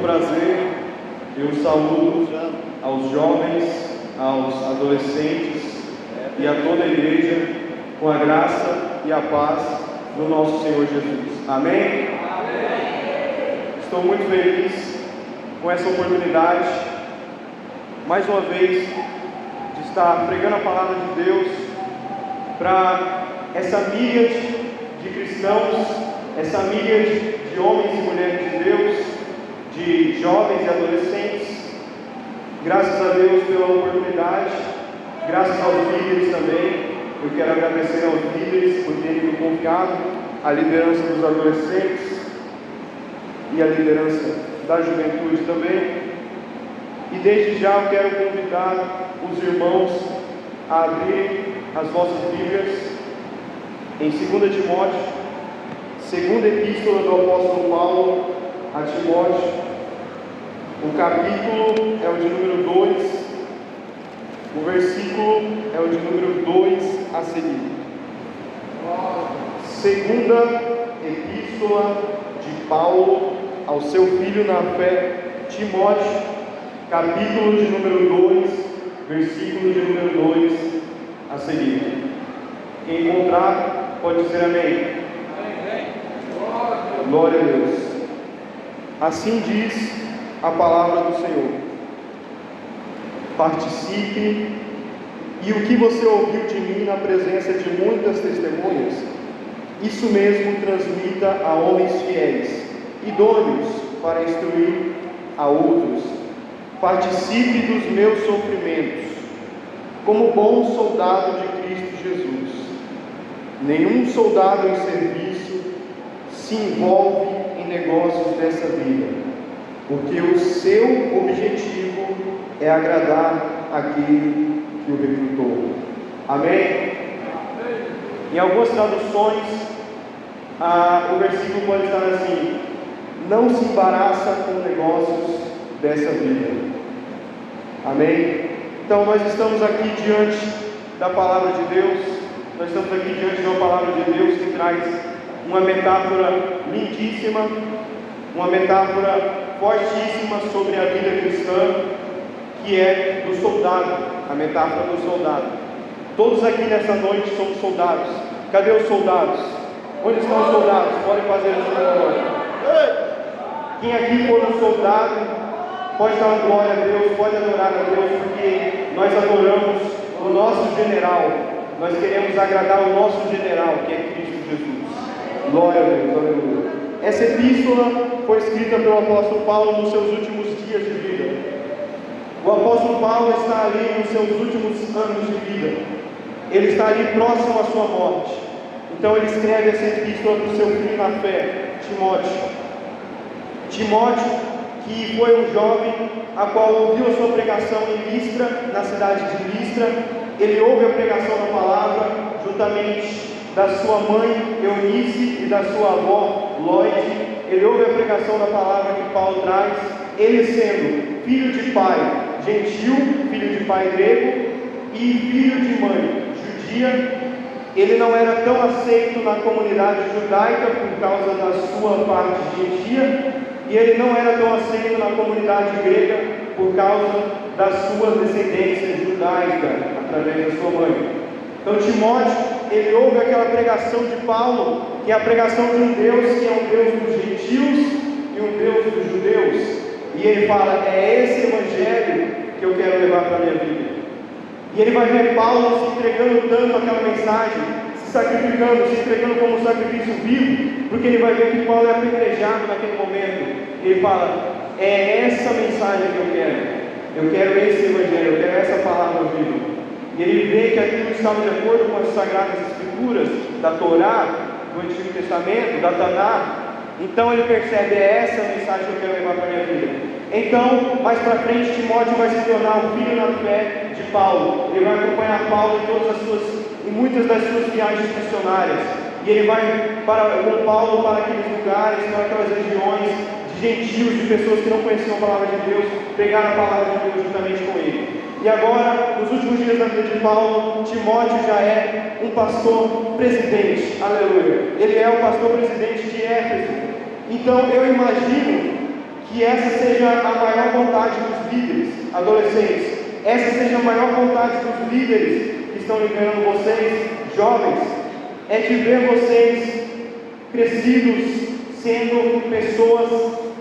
muito prazer. Eu saúdo aos jovens, aos adolescentes e a toda a igreja com a graça e a paz do nosso Senhor Jesus. Amém? Amém. Estou muito feliz com essa oportunidade, mais uma vez, de estar pregando a palavra de Deus para essa míriade de cristãos, essa míriade de homens e mulheres de Deus, de jovens e adolescentes. Graças a Deus pela oportunidade, graças aos líderes também. Eu quero agradecer aos líderes por terem me confiado a liderança dos adolescentes e a liderança da juventude também. E desde já eu quero convidar os irmãos a abrir as vossas Bíblias em 2 Timóteo, segunda epístola do apóstolo Paulo a Timóteo. O capítulo é o de número 2, o versículo é o de número 2 a seguir. Segunda epístola de Paulo ao seu filho na fé, Timóteo, capítulo de número 2, versículo de número 2 a seguir. Quem encontrar, pode dizer amém. Glória a Deus. Assim diz a palavra do Senhor: participe, e o que você ouviu de mim na presença de muitas testemunhas, isso mesmo transmita a homens fiéis, idôneos para instruir a outros. Participe dos meus sofrimentos, como bom soldado de Cristo Jesus. Nenhum soldado em serviço se envolve em negócios dessa vida, porque o seu objetivo é agradar aquele que o recrutou. Amém? Em algumas traduções, o versículo pode estar assim: não se embaraça com negócios dessa vida. Amém? Então nós estamos aqui diante da palavra de Deus. Nós estamos aqui diante de uma palavra de Deus que traz uma metáfora lindíssima, uma metáfora fortíssima sobre a vida cristã, que é do soldado, a metáfora do soldado. Todos aqui nessa noite somos soldados. Cadê os soldados? Onde estão os soldados? Podem fazer essa glória. Quem aqui for um soldado, pode dar uma glória a Deus, pode adorar a Deus, porque nós adoramos o nosso general. Nós queremos agradar o nosso general, que é Cristo Jesus. Glória a Deus, aleluia. Essa epístola foi escrita pelo apóstolo Paulo nos seus últimos dias de vida. O apóstolo Paulo está ali nos seus últimos anos de vida. Ele está ali próximo à sua morte. Então ele escreve essa epístola para o seu filho na fé, Timóteo. Timóteo, que foi um jovem a qual ouviu a sua pregação em Listra, na cidade de Listra. Ele ouve a pregação da palavra juntamente da sua mãe Eunice e da sua avó Lloyd. Ele ouve a pregação da palavra que Paulo traz. Ele sendo filho de pai gentil, filho de pai grego e filho de mãe judia, ele não era tão aceito na comunidade judaica por causa da sua parte gentia, e ele não era tão aceito na comunidade grega por causa da sua descendência judaica através da sua mãe. Então Timóteo, ele ouve aquela pregação de Paulo, que é a pregação de um Deus que é um Deus dos gentios e um Deus dos judeus. E ele fala: é esse evangelho que eu quero levar para a minha vida. E ele vai ver Paulo se entregando tanto àquela mensagem, se sacrificando, se entregando como um sacrifício vivo, porque ele vai ver que Paulo é apedrejado naquele momento. Ele fala: é essa mensagem que eu quero esse evangelho, eu quero essa palavra viva. E ele vê que aquilo estava de acordo com as sagradas escrituras da Torá, do Antigo Testamento, da Taná. Então ele percebe: é essa mensagem que eu quero levar para a minha vida. Então, mais para frente, Timóteo vai se tornar um filho na fé de Paulo. Ele vai acompanhar Paulo em muitas das suas viagens missionárias. E ele vai com Paulo para aqueles lugares, para aquelas regiões de gentios, de pessoas que não conheciam a palavra de Deus, pregar a palavra de Deus juntamente com ele. E agora, nos últimos dias da vida de Paulo, Timóteo já é um pastor presidente. Aleluia! Ele é o pastor presidente de Éfeso. Então eu imagino que essa seja a maior vontade dos líderes, adolescentes, essa seja a maior vontade dos líderes que estão liderando vocês, jovens, é de ver vocês crescidos, sendo pessoas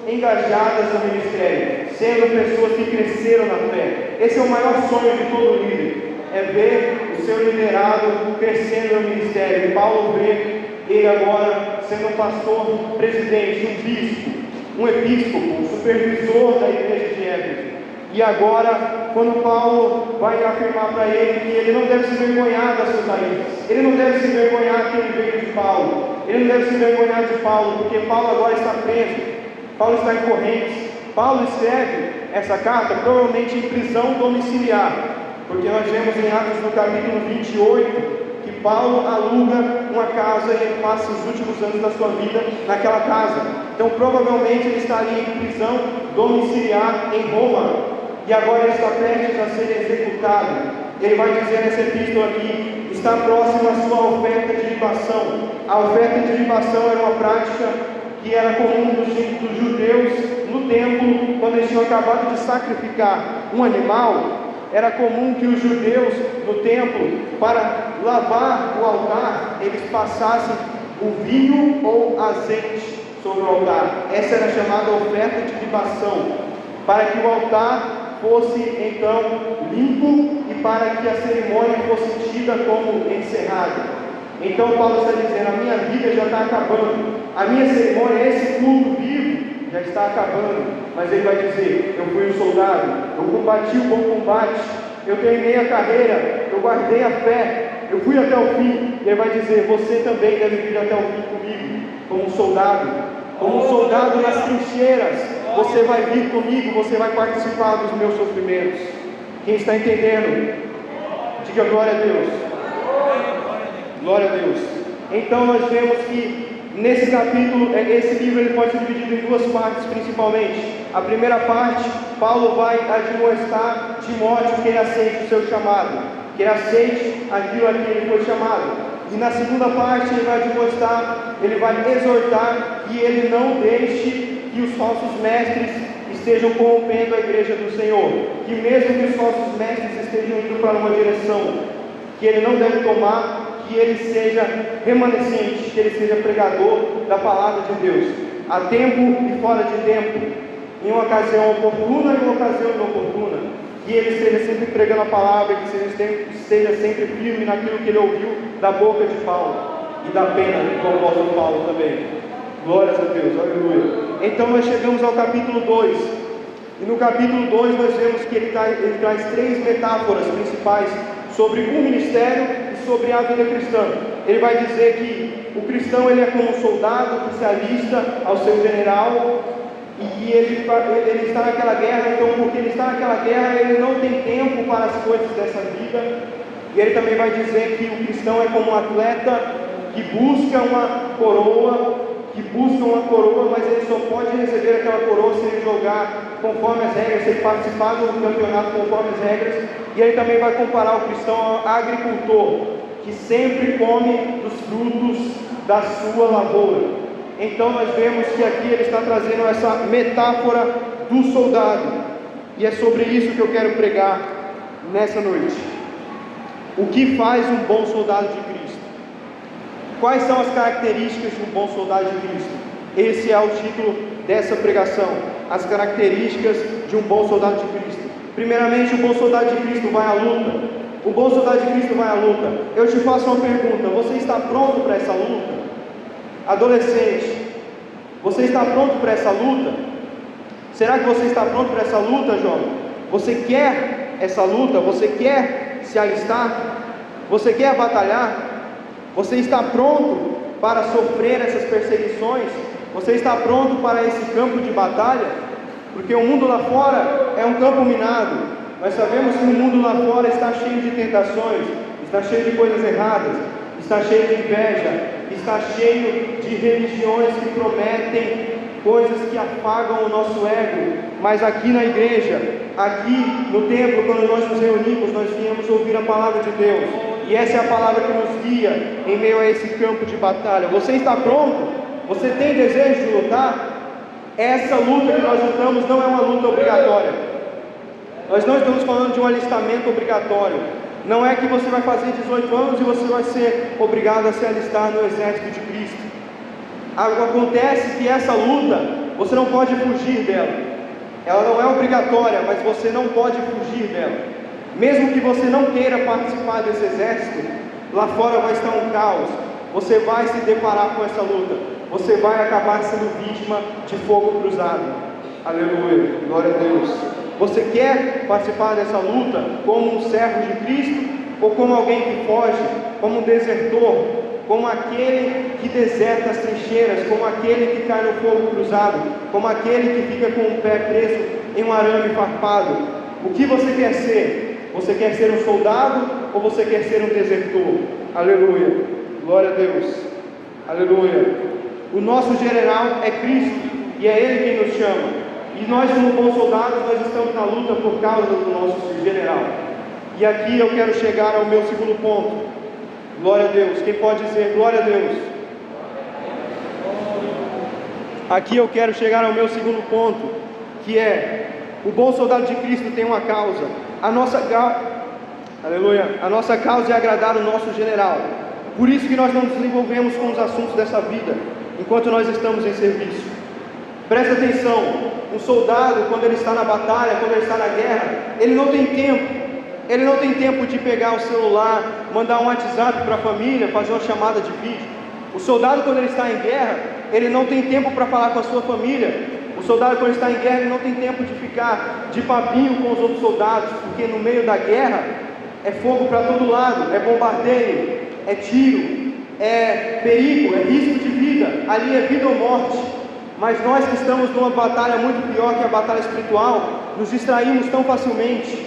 engajadas no ministério, sendo pessoas que cresceram na fé. Esse é o maior sonho de todo líder, é ver o seu liderado crescendo no ministério. E Paulo vê ele agora sendo um pastor, presidente, um bispo, um episcopo, um supervisor da igreja de Éfeso. E agora, quando Paulo vai afirmar para ele que ele não deve se envergonhar das suas raízes, ele não deve se envergonhar que ele veio de Paulo, ele não deve se envergonhar de Paulo, porque Paulo agora está preso, Paulo está em correntes. Paulo escreve essa carta provavelmente em prisão domiciliar, porque nós vemos em Atos no capítulo 28 que Paulo aluga uma casa e ele passa os últimos anos da sua vida naquela casa. Então provavelmente ele estaria em prisão domiciliar em Roma, e agora ele está prestes a ser executado. Ele vai dizer nessa epístola aqui: está próxima a sua oferta de libação. A oferta de libação era uma prática que era comum dos judeus no templo. Quando eles tinham acabado de sacrificar um animal, era comum que os judeus no templo, para lavar o altar, eles passassem o vinho ou azeite sobre o altar. Essa era chamada oferta de libação, para que o altar fosse então limpo e para que a cerimônia fosse tida como encerrada. Então Paulo está dizendo: a minha vida já está acabando, a minha cerimônia, esse culto vivo já está acabando. Mas ele vai dizer: eu fui um soldado, eu combati o bom combate, eu terminei a carreira, eu guardei a fé, eu fui até o fim. E ele vai dizer: você também deve vir até o fim comigo, como um soldado nas trincheiras. Você vai vir comigo, você vai participar dos meus sofrimentos. Quem está entendendo? Diga glória a Deus. Glória a Deus. Então nós vemos que nesse capítulo, esse livro ele pode ser dividido em duas partes principalmente. A primeira parte, Paulo vai admoestar Timóteo que ele aceite o seu chamado, que ele aceite aquilo a que ele foi chamado. E na segunda parte ele vai admoestar, ele vai exortar que ele não deixe que os falsos mestres estejam corrompendo a igreja do Senhor, que mesmo que os falsos mestres estejam indo para uma direção que ele não deve tomar, que ele seja remanescente, que ele seja pregador da palavra de Deus, a tempo e fora de tempo, em uma ocasião oportuna e uma ocasião inoportuna, que ele esteja sempre pregando a palavra, que esteja sempre firme naquilo que ele ouviu da boca de Paulo e da pena do apóstolo Paulo também. Glórias a Deus, aleluia. Então nós chegamos ao capítulo 2, e no capítulo 2 nós vemos que ele traz três metáforas principais sobre o ministério e sobre a vida cristã. Ele vai dizer que o cristão ele é como um soldado que se alista ao seu general, e que ele está naquela guerra. Então porque ele está naquela guerra, ele não tem tempo para as coisas dessa vida. E ele também vai dizer que o cristão é como um atleta que busca uma coroa, mas ele só pode receber aquela coroa se ele jogar conforme as regras, se ele participar do campeonato conforme as regras. E ele também vai comparar o cristão ao agricultor, que sempre come dos frutos da sua lavoura. Então nós vemos que aqui ele está trazendo essa metáfora do soldado, e é sobre isso que eu quero pregar nessa noite. O que faz um bom soldado de Cristo? Quais são as características de um bom soldado de Cristo? Esse é o título dessa pregação: as características de um bom soldado de Cristo. Primeiramente, o bom soldado de Cristo vai à luta. O bom soldado de Cristo vai à luta. Eu te faço uma pergunta: você está pronto para essa luta? Adolescente, você está pronto para essa luta? Será que você está pronto para essa luta, jovem? Você quer essa luta? Você quer se alistar? Você quer batalhar? Você está pronto para sofrer essas perseguições? Você está pronto para esse campo de batalha? Porque o mundo lá fora é um campo minado. Nós sabemos que o mundo lá fora está cheio de tentações, está cheio de coisas erradas, está cheio de inveja, está cheio de religiões que prometem coisas que afagam o nosso ego. Mas aqui na igreja, aqui no templo, quando nós nos reunimos, nós viemos ouvir a palavra de Deus, e essa é a palavra que nos guia em meio a esse campo de batalha. Você está pronto? Você tem desejo de lutar? Essa luta que nós lutamos não é uma luta obrigatória. Nós não estamos falando de um alistamento obrigatório. Não é que você vai fazer 18 anos e você vai ser obrigado a se alistar no exército de Cristo. Acontece que essa luta, você não pode fugir dela. Ela não é obrigatória, mas você não pode fugir dela. Mesmo que você não queira participar desse exército, lá fora vai estar um caos. Você vai se deparar com essa luta. Você vai acabar sendo vítima de fogo cruzado. Aleluia, glória a Deus. Você quer participar dessa luta como um servo de Cristo, ou como alguém que foge, como um desertor, como aquele que deserta as trincheiras, como aquele que cai no fogo cruzado, como aquele que fica com o pé preso em um arame farpado? O que você quer ser? Você quer ser um soldado ou você quer ser um desertor? Aleluia, glória a Deus, aleluia. O nosso general é Cristo, e é Ele quem nos chama, e nós como bons soldados, nós estamos na luta por causa do nosso general. E aqui eu quero chegar ao meu segundo ponto. Glória a Deus. Quem pode dizer glória a Deus? Aqui eu quero chegar ao meu segundo ponto, que é: o bom soldado de Cristo tem uma causa. Aleluia. A nossa causa é agradar o nosso general. Por isso que nós não nos envolvemos com os assuntos dessa vida, enquanto nós estamos em serviço. Presta atenção, um soldado, quando ele está na batalha, quando ele está na guerra, ele não tem tempo de pegar o celular, mandar um WhatsApp para a família, fazer uma chamada de vídeo. O soldado, quando ele está em guerra, ele não tem tempo para falar com a sua família. O soldado, quando está em guerra, ele não tem tempo de ficar de papinho com os outros soldados, porque no meio da guerra é fogo para todo lado, é bombardeio, é tiro, é perigo, é risco de vida, ali é vida ou morte. Mas nós que estamos numa batalha muito pior que a batalha espiritual, nos distraímos tão facilmente.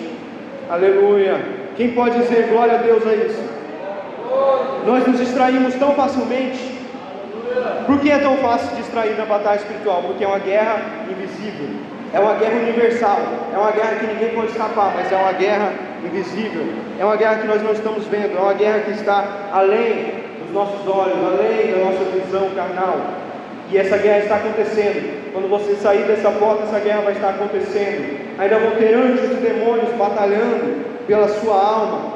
Aleluia. Quem pode dizer glória a Deus a isso? Nós nos distraímos tão facilmente. Por que é tão fácil se distrair na batalha espiritual? Porque é uma guerra invisível, é uma guerra universal, é uma guerra que ninguém pode escapar, mas é uma guerra invisível, é uma guerra que nós não estamos vendo, é uma guerra que está além dos nossos olhos, além da nossa visão carnal. E essa guerra está acontecendo. Quando você sair dessa porta, essa guerra vai estar acontecendo. Ainda vão ter anjos e demônios batalhando pela sua alma,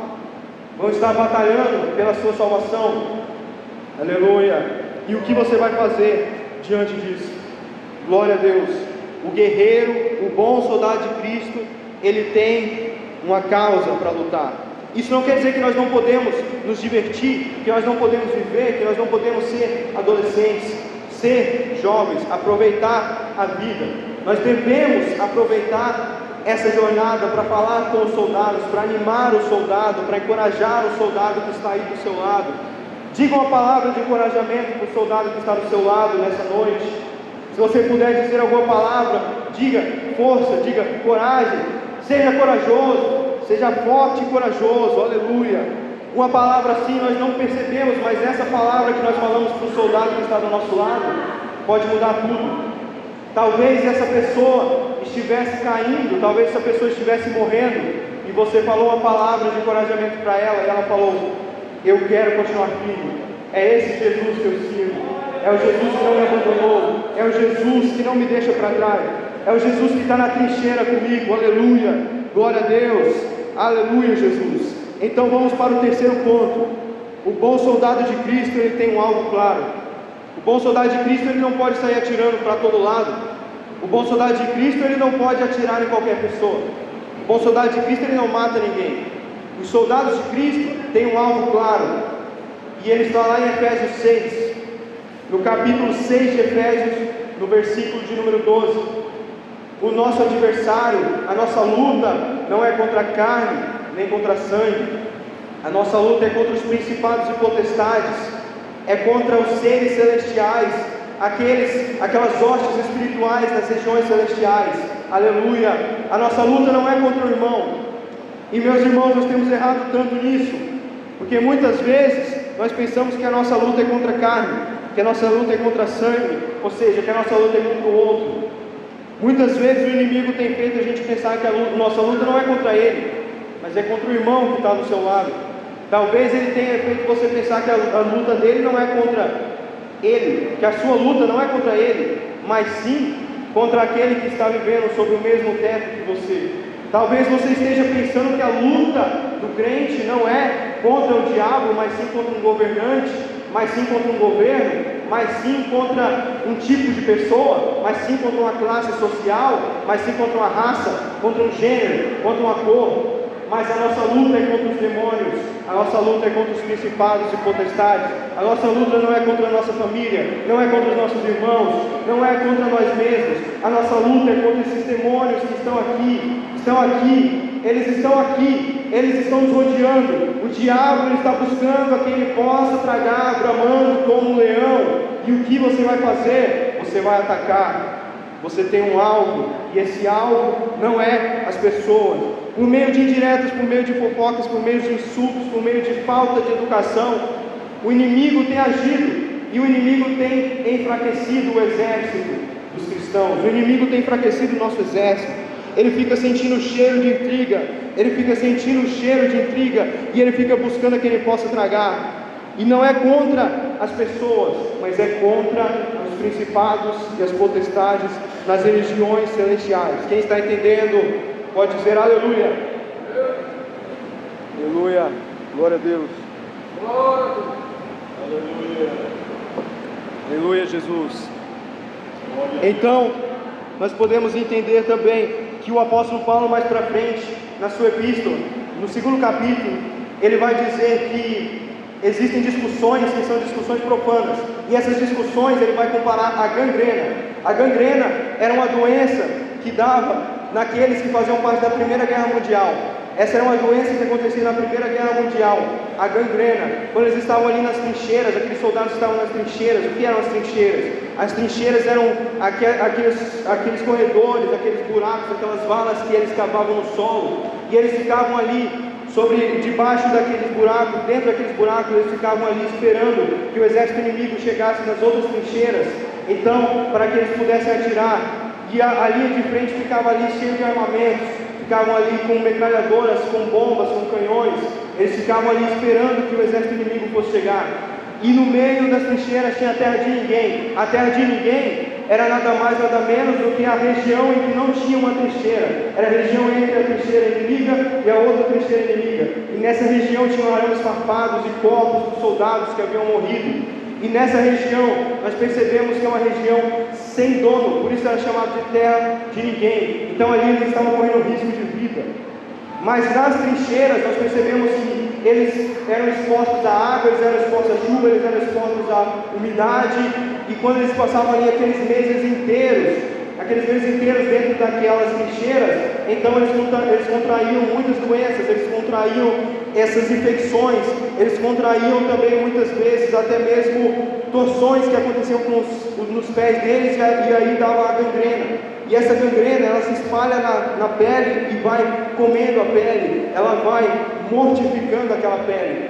vão estar batalhando pela sua salvação. Aleluia. E o que você vai fazer diante disso? Glória a Deus. O guerreiro, o bom soldado de Cristo, ele tem uma causa para lutar. Isso não quer dizer que nós não podemos nos divertir, que nós não podemos viver, que nós não podemos ser adolescentes, ser jovens, aproveitar a vida. Nós devemos aproveitar essa jornada para falar com os soldados, para animar o soldado, para encorajar o soldado que está aí do seu lado. Diga uma palavra de encorajamento para o soldado que está do seu lado nessa noite. Se você puder dizer alguma palavra, diga força, diga coragem, seja corajoso, seja forte e corajoso, aleluia. Uma palavra assim nós não percebemos, mas essa palavra que nós falamos para o soldado que está do nosso lado, pode mudar tudo. Talvez essa pessoa estivesse caindo, talvez essa pessoa estivesse morrendo, e você falou uma palavra de encorajamento para ela, e ela falou: eu quero continuar firme. É esse Jesus que eu sirvo, é o Jesus que não me abandonou, é o Jesus que não me deixa para trás, é o Jesus que está na trincheira comigo, aleluia, glória a Deus, aleluia Jesus. Então vamos para o terceiro ponto. O bom soldado de Cristo, ele tem um alvo claro. O bom soldado de Cristo, ele não pode sair atirando para todo lado. O bom soldado de Cristo, ele não pode atirar em qualquer pessoa. O bom soldado de Cristo, ele não mata ninguém. Os soldados de Cristo têm um alvo claro, e ele está lá em Efésios 6, no capítulo 6 de Efésios, no versículo de número 12. O nosso adversário, a nossa luta não é contra a carne, nem contra a sangue. A nossa luta é contra os principados e potestades, é contra os seres celestiais, aquelas hostes espirituais das regiões celestiais, aleluia. A nossa luta não é contra o irmão. E meus irmãos, nós temos errado tanto nisso, porque muitas vezes nós pensamos que a nossa luta é contra a carne, que a nossa luta é contra a sangue, ou seja, que a nossa luta é contra o outro. Muitas vezes o inimigo tem feito a gente pensar que a nossa luta não é contra ele, mas é contra o irmão que está do seu lado. Talvez ele tenha feito você pensar que a luta dele não é contra ele, que a sua luta não é contra ele, mas sim contra aquele que está vivendo sob o mesmo teto que você. Talvez você esteja pensando que a luta do crente não é contra o diabo, mas sim contra um governante, mas sim contra um governo, mas sim contra um tipo de pessoa, mas sim contra uma classe social, mas sim contra uma raça, contra um gênero, contra uma cor. Mas a nossa luta é contra os demônios, a nossa luta é contra os principados e potestades, a nossa luta não é contra a nossa família, não é contra os nossos irmãos, não é contra nós mesmos, a nossa luta é contra esses demônios que estão aqui, eles estão nos rodeando. O diabo ele está buscando a quem ele possa tragar, bramando como um leão. E o que você vai fazer? Você vai atacar. Você tem um alvo, e esse alvo não é as pessoas. Por meio de indiretas, por meio de fofocas, por meio de insultos, por meio de falta de educação, o inimigo tem agido, e o inimigo tem enfraquecido o exército dos cristãos. O inimigo tem enfraquecido o nosso exército. Ele fica sentindo o cheiro de intriga, e ele fica buscando a quem ele possa tragar. E não é contra as pessoas, mas é contra os principados e as potestades nas religiões celestiais. Quem está entendendo, pode dizer aleluia. Aleluia, glória a Deus. Aleluia, aleluia, Jesus. Então, nós podemos entender também que o apóstolo Paulo, mais para frente, na sua epístola, no 2º capítulo, ele vai dizer que existem discussões que são discussões profanas, e essas discussões ele vai comparar a gangrena. A gangrena era uma doença que dava naqueles que faziam parte da Primeira Guerra Mundial. Essa era uma doença que acontecia na Primeira Guerra Mundial, a gangrena. Quando eles estavam ali nas trincheiras, aqueles soldados estavam nas trincheiras. O que eram as trincheiras? As trincheiras eram aqueles corredores, aqueles buracos, aquelas valas que eles cavavam no solo, e eles ficavam ali debaixo daqueles buracos, dentro daqueles buracos, eles ficavam ali esperando que o exército inimigo chegasse nas outras trincheiras, então, para que eles pudessem atirar. E a linha de frente ficava ali cheia de armamentos, ficavam ali com metralhadoras, com bombas, com canhões, eles ficavam ali esperando que o exército inimigo fosse chegar. E no meio das trincheiras tinha a terra de ninguém. A terra de ninguém era nada mais, nada menos do que a região em que não tinha uma trincheira. Era a região entre a trincheira inimiga e a outra trincheira inimiga. E nessa região tinham arames farpados e corpos dos soldados que haviam morrido. E nessa região nós percebemos que é uma região sem dono, por isso era chamada de terra de ninguém. Então ali eles estavam correndo risco de vida. Mas nas trincheiras nós percebemos que eles eram expostos à água, eles eram expostos à chuva, eles eram expostos à umidade. E quando eles passavam ali aqueles meses inteiros dentro daquelas trincheiras, então eles contraíam muitas doenças, eles contraíam essas infecções, eles contraíam também muitas vezes até mesmo torções que aconteciam nos pés deles, e aí dava a gangrena. E essa gangrena, ela se espalha na pele e vai comendo a pele, ela vai mortificando aquela pele.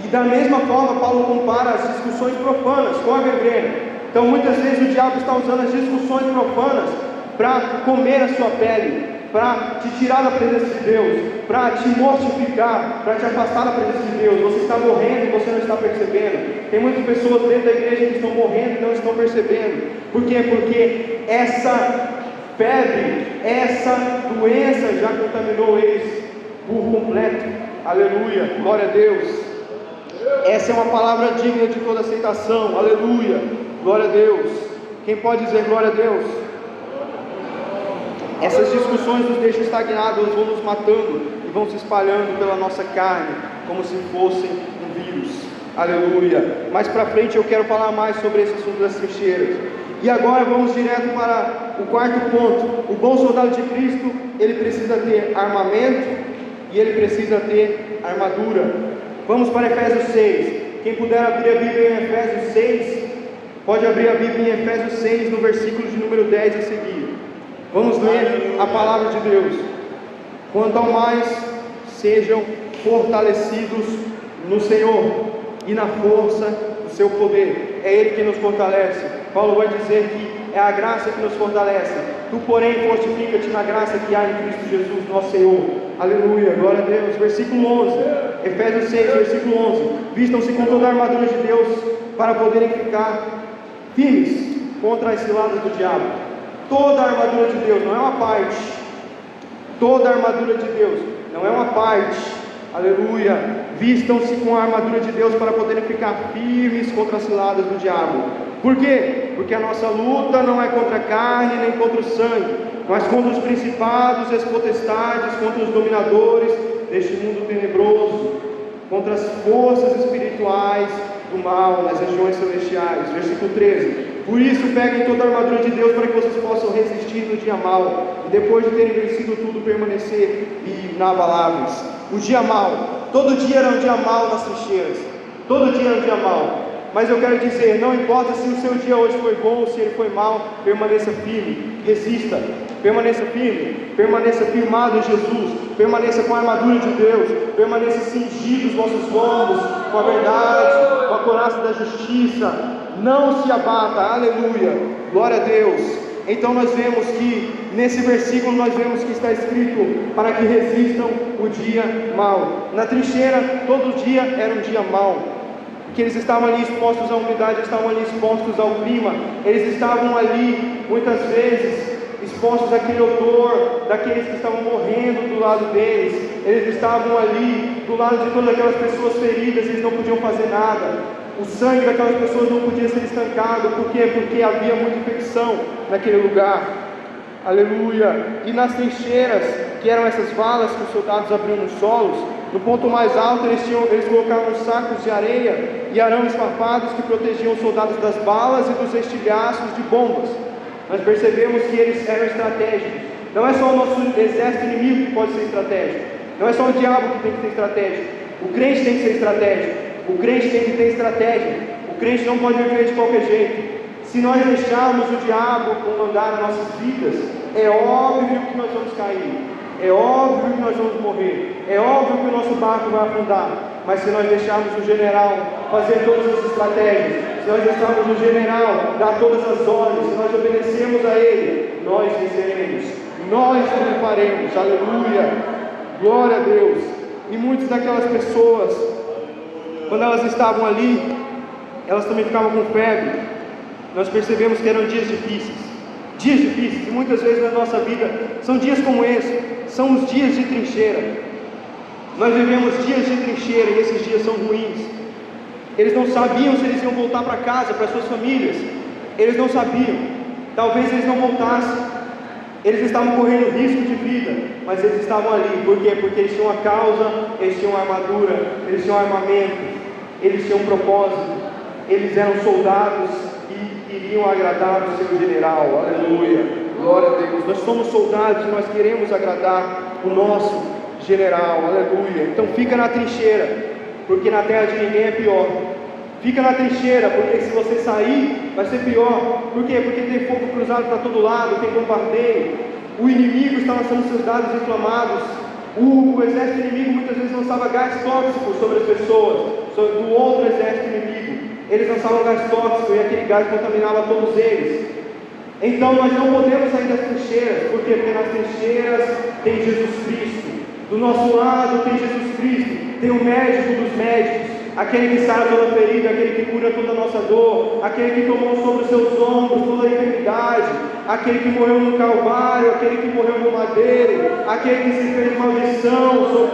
E da mesma forma, Paulo compara as discussões profanas com a gangrena. Então muitas vezes o diabo está usando as discussões profanas para comer a sua pele, para te tirar da presença de Deus, para te mortificar, para te afastar da presença de Deus. Você está morrendo e você não está percebendo. Tem muitas pessoas dentro da igreja que estão morrendo e não estão percebendo. Por quê? Porque essa febre, essa doença já contaminou eles por completo. Aleluia, glória a Deus. Essa é uma palavra digna de toda aceitação. Aleluia, glória a Deus. Quem pode dizer glória a Deus? Essas discussões nos deixam estagnados, elas vão nos matando e vão se espalhando pela nossa carne, como se fossem um vírus. Aleluia. Mais para frente eu quero falar mais sobre esse assunto das trincheiras. E agora vamos direto para o quarto ponto. O bom soldado de Cristo, ele precisa ter armamento e ele precisa ter armadura. Vamos para Efésios 6. Quem puder abrir a Bíblia em Efésios 6, pode abrir a Bíblia em Efésios 6, no versículo de número 10 a seguir. Vamos ler a palavra de Deus. Quanto ao mais, sejam fortalecidos no Senhor e na força do seu poder. É Ele que nos fortalece. Paulo vai dizer que é a graça que nos fortalece. Tu, porém, fortifica-te na graça que há em Cristo Jesus, nosso Senhor. Aleluia, glória a Deus. Versículo 11, Efésios 6, versículo 11. Vistam-se com toda a armadura de Deus, para poderem ficar firmes contra as ciladas do diabo. toda a armadura de Deus, não é uma parte. Toda a armadura de Deus, não é uma parte. Aleluia. Vistam-se com a armadura de Deus para poderem ficar firmes contra as ciladas do diabo. Por quê? Porque a nossa luta não é contra a carne nem contra o sangue, mas contra os principados e as potestades, contra os dominadores deste mundo tenebroso, contra as forças espirituais do mal nas regiões celestiais. Versículo 13. Por isso peguem toda a armadura de Deus para que vocês possam resistir no dia mau, e depois de terem vencido tudo, permanecer inabaláveis. O dia mau, todo dia era um dia mau nas trincheiras, todo dia era um dia mau. Mas eu quero dizer, não importa se o seu dia hoje foi bom ou se ele foi mau, permaneça firme, resista, permaneça firme, permaneça firmado em Jesus, permaneça com a armadura de Deus, permaneça cingido os vossos lombos com a verdade, com a couraça da justiça. Não se abata, aleluia, glória a Deus. Então nós vemos que nesse versículo nós vemos que está escrito para que resistam o dia mau. Na trincheira todo dia era um dia mau, porque eles estavam ali expostos à umidade, estavam ali expostos ao clima, eles estavam ali muitas vezes expostos àquele odor daqueles que estavam morrendo do lado deles, eles estavam ali do lado de todas aquelas pessoas feridas, eles não podiam fazer nada. O sangue daquelas pessoas não podia ser estancado. Por quê? Porque havia muita infecção naquele lugar. Aleluia. E nas trincheiras, que eram essas valas que os soldados abriam nos solos, no ponto mais alto eles colocavam sacos de areia e arames farpados que protegiam os soldados das balas e dos estilhaços de bombas. Nós percebemos que eles eram estratégicos. Não é só o nosso exército inimigo que pode ser estratégico, não é só o diabo que tem que ser estratégico, o crente tem que ser estratégico. O crente tem que ter estratégia. O crente não pode viver de qualquer jeito. Se nós deixarmos o diabo comandar as nossas vidas, é óbvio que nós vamos cair, é óbvio que nós vamos morrer, é óbvio que o nosso barco vai afundar. Mas se nós deixarmos o general fazer todas as estratégias, se nós deixarmos o general dar todas as ordens, se nós obedecermos a ele, nós venceremos, nós triunfaremos. Aleluia, glória a Deus. E muitas daquelas pessoas, quando elas estavam ali, elas também ficavam com febre. Nós percebemos que eram dias difíceis, e muitas vezes na nossa vida são dias como esse, são os dias de trincheira. Nós vivemos dias de trincheira e esses dias são ruins. Eles não sabiam se eles iam voltar para casa, para suas famílias, eles não sabiam, talvez eles não voltassem, eles estavam correndo risco de vida, mas eles estavam ali. Por quê? Porque eles tinham uma causa, eles tinham armadura, eles tinham armamento, eles tinham um propósito, eles eram soldados e iriam agradar o seu general. Aleluia, glória a Deus. Nós somos soldados e nós queremos agradar o nosso general. Aleluia. Então fica na trincheira, porque na terra de ninguém é pior. Fica na trincheira, porque se você sair, vai ser pior. Por quê? Porque tem fogo cruzado para todo lado, tem bombardeio, o inimigo está lançando seus dados inflamados. O exército inimigo muitas vezes lançava gás tóxico sobre as pessoas, do outro exército inimigo. Eles lançavam gás tóxico e aquele gás contaminava todos eles. Então nós não podemos sair das trincheiras. Por quê? Porque nas trincheiras tem Jesus Cristo. Do nosso lado tem Jesus Cristo, tem o médico dos médicos, aquele que sara toda ferida, aquele que cura toda a nossa dor, aquele que tomou sobre os seus ombros toda a enfermidade, aquele que morreu no Calvário, aquele que morreu no madeiro, aquele que se fez maldição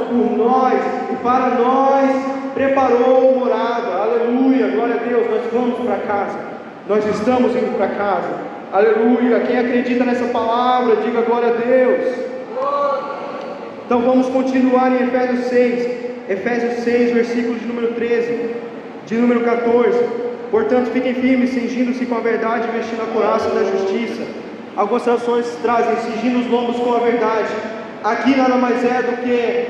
por nós e para nós preparou morada. Aleluia, glória a Deus. Nós vamos para casa, nós estamos indo para casa. Aleluia. Quem acredita nessa palavra, diga glória a Deus. Então vamos continuar em Efésios 6, versículos de número 13, de número 14. Portanto, fiquem firmes, cingindo-se com a verdade e vestindo a couraça da justiça. Algumas traduções trazem cingindo os lombos com a verdade. Aqui nada mais é do que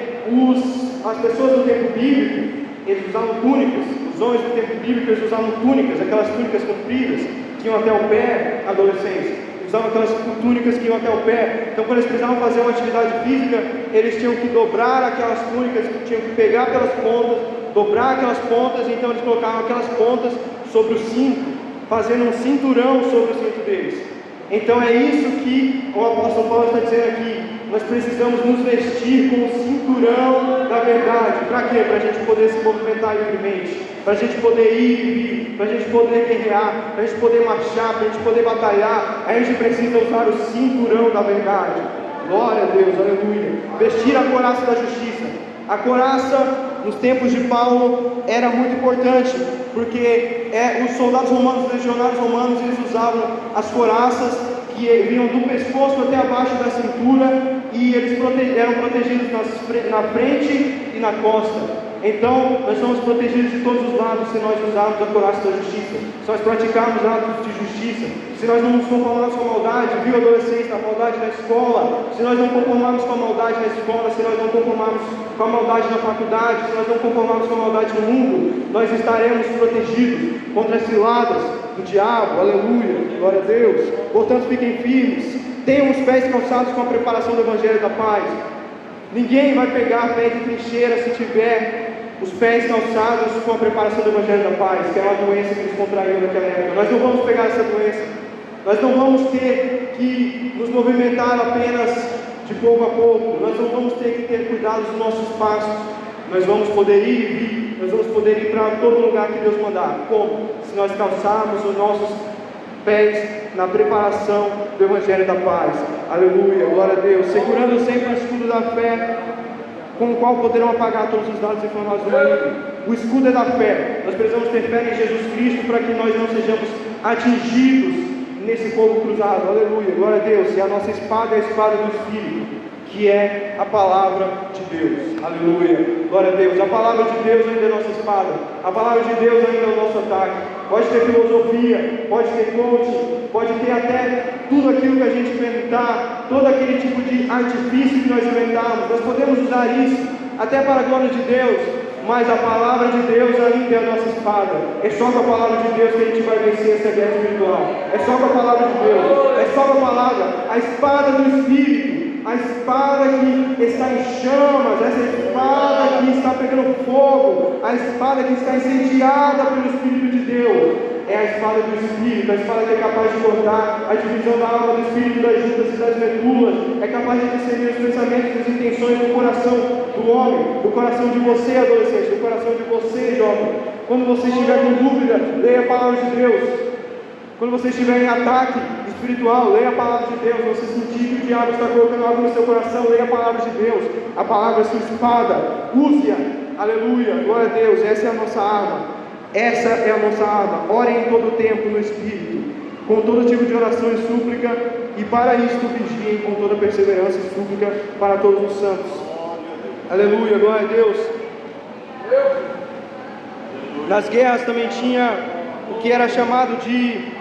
as pessoas do tempo bíblico, eles usavam túnicas. Os homens do tempo bíblico, eles usavam túnicas, aquelas túnicas compridas, que iam até o pé, adolescentes. Usavam aquelas túnicas que iam até o pé. Então quando eles precisavam fazer uma atividade física, eles tinham que dobrar aquelas túnicas, tinham que pegar pelas pontas, dobrar aquelas pontas, e então eles colocavam aquelas pontas sobre o cinto, fazendo um cinturão sobre o cinto deles. Então é isso que o apóstolo Paulo está dizendo aqui. nós precisamos nos vestir com o cinturão da verdade. Para quê? Para a gente poder se movimentar livremente, para a gente poder ir e vir, para a gente poder guerrear, para a gente poder marchar, para a gente poder batalhar. A gente precisa usar o cinturão da verdade. Glória a Deus, aleluia. Vestir a couraça da justiça. A couraça, nos tempos de Paulo, era muito importante, porque os soldados romanos, os legionários romanos, eles usavam as couraças que vinham do pescoço até abaixo da cintura, e eles eram protegidos na frente e na costa. Então, nós somos protegidos de todos os lados se nós usarmos a couraça da justiça, se nós praticarmos atos de justiça, se nós não nos conformarmos com a maldade, viu, adolescência, a maldade na escola, se nós não conformarmos com a maldade na escola, se nós não conformarmos com a maldade na faculdade, se nós não conformarmos com a maldade no mundo, nós estaremos protegidos contra as ciladas do diabo, aleluia, glória a Deus. Portanto, fiquem firmes, tenham os pés calçados com a preparação do Evangelho da paz. Ninguém vai pegar pé de trincheira se tiver os pés calçados com a preparação do Evangelho da paz, que é uma doença que eles contraíram naquela época. Nós não vamos pegar essa doença, nós não vamos ter que nos movimentar apenas de pouco a pouco, nós não vamos ter que ter cuidado dos nossos passos, nós vamos poder ir e vir, nós vamos poder ir para todo lugar que Deus mandar. Como? Se nós calçarmos os nossos pés na preparação do Evangelho da paz, aleluia, glória a Deus, segurando sempre o escudo da fé, com o qual poderão apagar todos os dados inflamados do maligno. O escudo é da fé. Nós precisamos ter fé em Jesus Cristo para que nós não sejamos atingidos nesse fogo cruzado, aleluia, glória a Deus. E a nossa espada é a espada do Espírito, que é a palavra de Deus, aleluia, glória a Deus. A palavra de Deus ainda é a nossa espada, a palavra de Deus ainda é o nosso ataque. Pode ter filosofia, pode ter coaching, pode ter até tudo aquilo que a gente inventar, todo aquele tipo de artifício que nós inventarmos, nós podemos usar isso até para a glória de Deus, mas a palavra de Deus ainda é a nossa espada. É só com a palavra de Deus que a gente vai vencer essa guerra espiritual, é só com a palavra de Deus, é só com a palavra, a espada do Espírito, a espada que está em chamas, essa espada que está pegando fogo, a espada que está incendiada pelo Espírito de Deus, é a espada do Espírito, a espada que é capaz de cortar a divisão da alma do Espírito, das juntas e das medulas, é capaz de discernir os pensamentos e as intenções do coração do homem, do coração de você, adolescente, do coração de você, jovem. Quando você estiver com dúvida, leia a palavra de Deus. Quando você estiver em ataque espiritual, leia a palavra de Deus. Você sentir que o diabo está colocando algo no seu coração, leia a palavra de Deus. A palavra é sua espada, use-a, aleluia, glória a Deus. Essa é a nossa arma, essa é a nossa arma. Orem em todo o tempo no Espírito, com todo tipo de oração e súplica, e para isto vigiem com toda perseverança e súplica para todos os santos, aleluia, glória a Deus. Nas guerras também tinha o que era chamado de,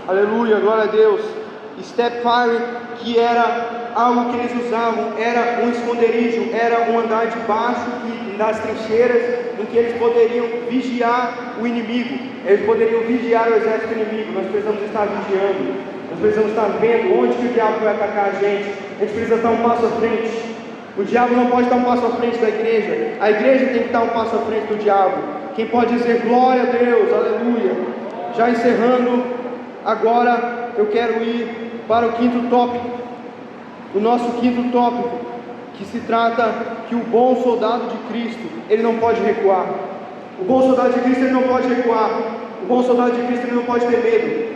aleluia, glória a Deus, step fire, que era algo que eles usavam, era um esconderijo, era um andar de baixo das trincheiras, em que eles poderiam vigiar o inimigo, eles poderiam vigiar o exército inimigo. Nós precisamos estar vigiando, nós precisamos estar vendo onde que o diabo vai atacar a gente precisa estar um passo à frente. O diabo não pode estar um passo à frente da igreja, a igreja tem que estar um passo à frente do diabo. Quem pode dizer glória a Deus, aleluia? Já encerrando, agora eu quero ir para o quinto tópico, o nosso quinto tópico, que se trata que o bom soldado de Cristo, ele não pode recuar. O bom soldado de Cristo, ele não pode recuar. O bom soldado de Cristo, ele não pode ter medo.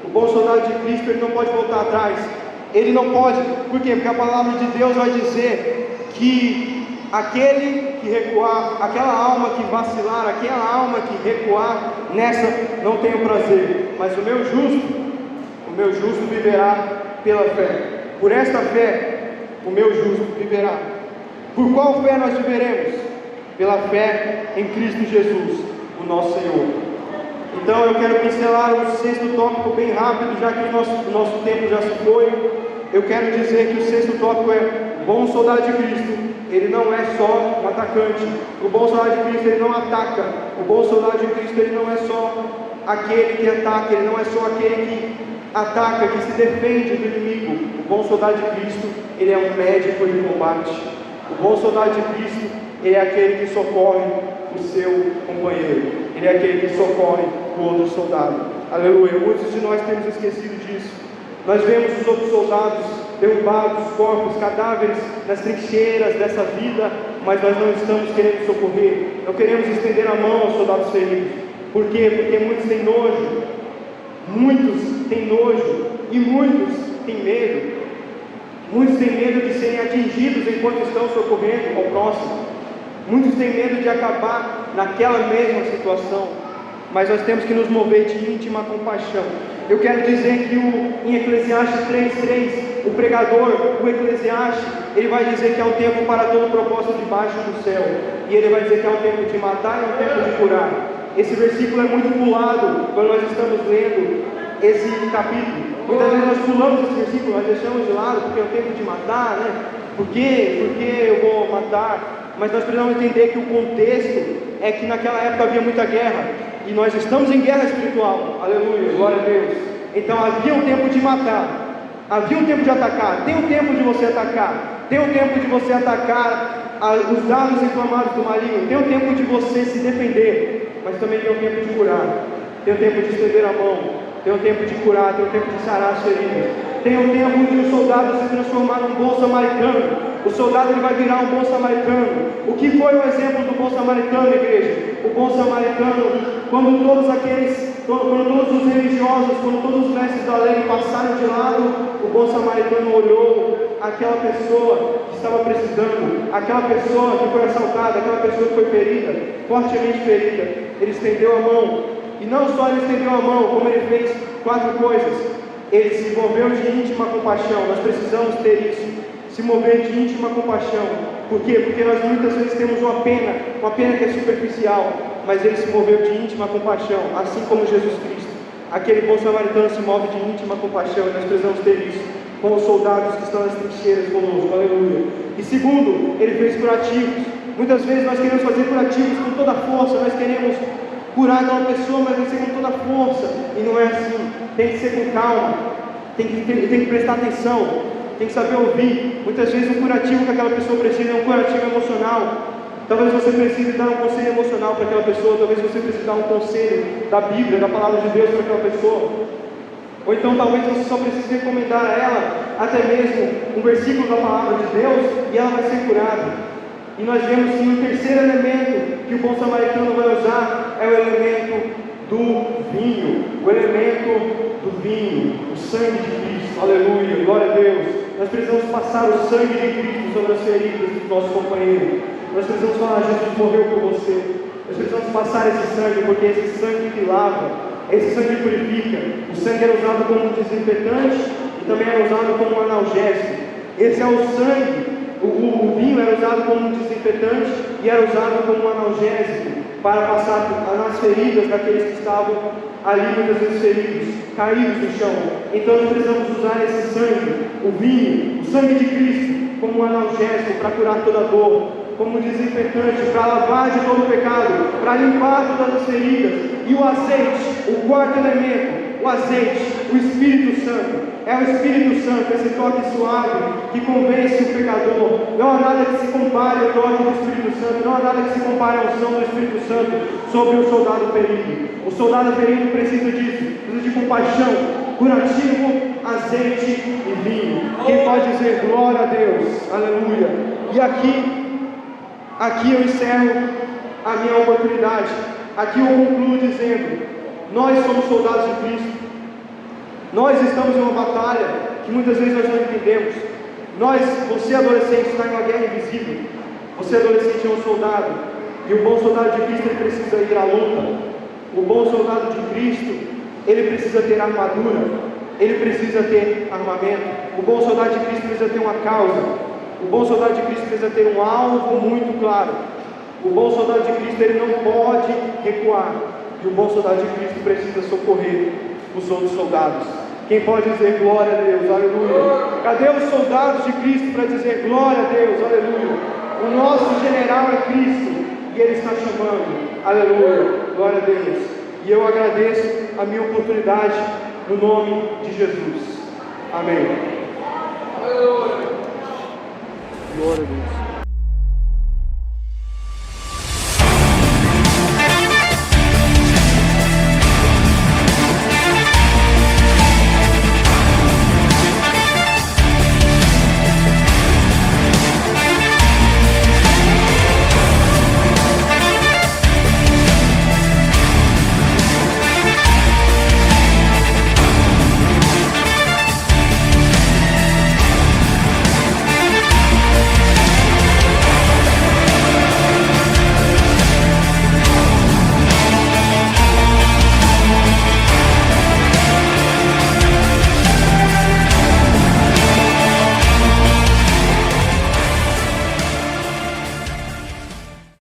O bom soldado de Cristo, ele não pode voltar atrás. Ele não pode, por quê? Porque a palavra de Deus vai dizer que aquele que recuar, aquela alma que vacilar, aquela alma que recuar, nessa não tem o prazer, mas o meu justo viverá pela fé. Por esta fé, o meu justo viverá. Por qual fé nós viveremos? Pela fé em Cristo Jesus, o nosso Senhor. Então eu quero pincelar o sexto tópico bem rápido, já que o nosso tempo já se foi. Eu quero dizer que o sexto tópico é: o bom soldado de Cristo, ele não é só um atacante. O bom soldado de Cristo, ele não ataca. O bom soldado de Cristo, ele não é só aquele que ataca, ele não é só aquele que ataca, que se defende do inimigo. O bom soldado de Cristo, ele é um médico de combate. O bom soldado de Cristo, ele é aquele que socorre o seu companheiro, ele é aquele que socorre o outro soldado, aleluia. Muitos de nós temos esquecido disso. Nós vemos os outros soldados derrubados, corpos, cadáveres nas trincheiras dessa vida, mas nós não estamos querendo socorrer, não queremos estender a mão aos soldados feridos. Por quê? Porque muitos têm nojo e muitos têm medo. Muitos têm medo de serem atingidos enquanto estão socorrendo ao próximo. Muitos têm medo de acabar naquela mesma situação, mas nós temos que nos mover de íntima compaixão. Eu quero dizer que em Eclesiastes 3:3, o pregador, o Eclesiastes, ele vai dizer que há um tempo para todo propósito debaixo do céu, e ele vai dizer que há um tempo de matar e um tempo de curar. Esse versículo é muito pulado quando nós estamos lendo esse capítulo. Muitas vezes nós pulamos esse versículo, nós deixamos de lado porque é o tempo de matar, né? Por quê? Porque eu vou matar? Mas nós precisamos entender que o contexto é que naquela época havia muita guerra, e nós estamos em guerra espiritual, aleluia, glória a Deus. Então havia um tempo de matar, havia um tempo de atacar, tem um tempo de você atacar, tem um tempo de você atacar os dados inflamados do maligno, tem um tempo de você se defender, mas também tem um tempo de curar, tem um tempo de estender a mão, tem um tempo de curar, tem um tempo de sarar as feridas, tem um tempo de o soldado se transformar num bom samaritano. O soldado ele vai virar um bom samaritano. O que foi o exemplo do bom samaritano, igreja? O bom samaritano, quando todos os religiosos, quando todos os mestres da lei passaram de lado, o bom samaritano olhou aquela pessoa que estava precisando, aquela pessoa que foi assaltada, aquela pessoa que foi ferida, fortemente ferida. Ele estendeu a mão, e não só ele estendeu a mão, como ele fez 4 coisas. Ele se envolveu de íntima compaixão. Nós precisamos ter isso, se mover de íntima compaixão. Por quê? Porque nós muitas vezes temos uma pena que é superficial, mas ele se moveu de íntima compaixão, assim como Jesus Cristo. Aquele bom samaritano se move de íntima compaixão, e nós precisamos ter isso com os soldados que estão nas trincheiras conosco, aleluia. E segundo, ele fez curativos. Muitas vezes nós queremos fazer curativos com toda a força, nós queremos curar aquela pessoa, mas tem que ser com toda a força, e não é assim. Tem que ser com calma, tem que prestar atenção, tem que saber ouvir. Muitas vezes o curativo que aquela pessoa precisa é um curativo emocional. Talvez você precise dar um conselho emocional para aquela pessoa, talvez você precise dar um conselho da Bíblia, da palavra de Deus para aquela pessoa. Ou então talvez você só precise recomendar a ela até mesmo um versículo da palavra de Deus, e ela vai ser curada. E nós vemos que o terceiro elemento que o bom samaritano vai usar é o elemento do vinho, o sangue de Cristo, aleluia, glória a Deus. Nós precisamos passar o sangue de Cristo sobre as feridas do nosso companheiro. Nós precisamos falar: Jesus morreu por você. Nós precisamos passar esse sangue, porque esse sangue que lava, esse sangue purifica. O sangue era usado como um desinfetante e também era usado como um analgésico. Esse é o sangue. O vinho era usado como um desinfetante e era usado como um analgésico para passar nas feridas daqueles que estavam ali, muitas vezes feridos, caídos no chão. Então nós precisamos usar esse sangue, o vinho, o sangue de Cristo, como um analgésico para curar toda dor, como um desinfetante para lavar de todo o pecado, para limpar todas as feridas. E o azeite, o quarto elemento, o azeite, o Espírito Santo. É o Espírito Santo, esse toque suave que convence o pecador. Não há nada que se compare ao toque do Espírito Santo, não há nada que se compare à unção do Espírito Santo sobre o soldado ferido. O soldado ferido precisa disso, precisa de compaixão, curativo, azeite e vinho. Quem pode dizer glória a Deus? Aleluia. E aqui eu encerro a minha oportunidade. Aqui eu concluo dizendo: nós somos soldados de Cristo. Nós estamos em uma batalha que muitas vezes nós não entendemos. Você adolescente está em uma guerra invisível. Você adolescente é um soldado, e o bom soldado de Cristo ele precisa ir à luta. O bom soldado de Cristo ele precisa ter armadura, ele precisa ter armamento. O bom soldado de Cristo precisa ter uma causa. O bom soldado de Cristo precisa ter um alvo muito claro. O bom soldado de Cristo ele não pode recuar, e o bom soldado de Cristo precisa socorrer os outros soldados. Quem pode dizer glória a Deus? Aleluia. Cadê os soldados de Cristo para dizer glória a Deus? Aleluia. O nosso general é Cristo, e Ele está chamando. Aleluia. Glória a Deus. E eu agradeço a minha oportunidade no nome de Jesus. Amém. Aleluia. Glória a Deus.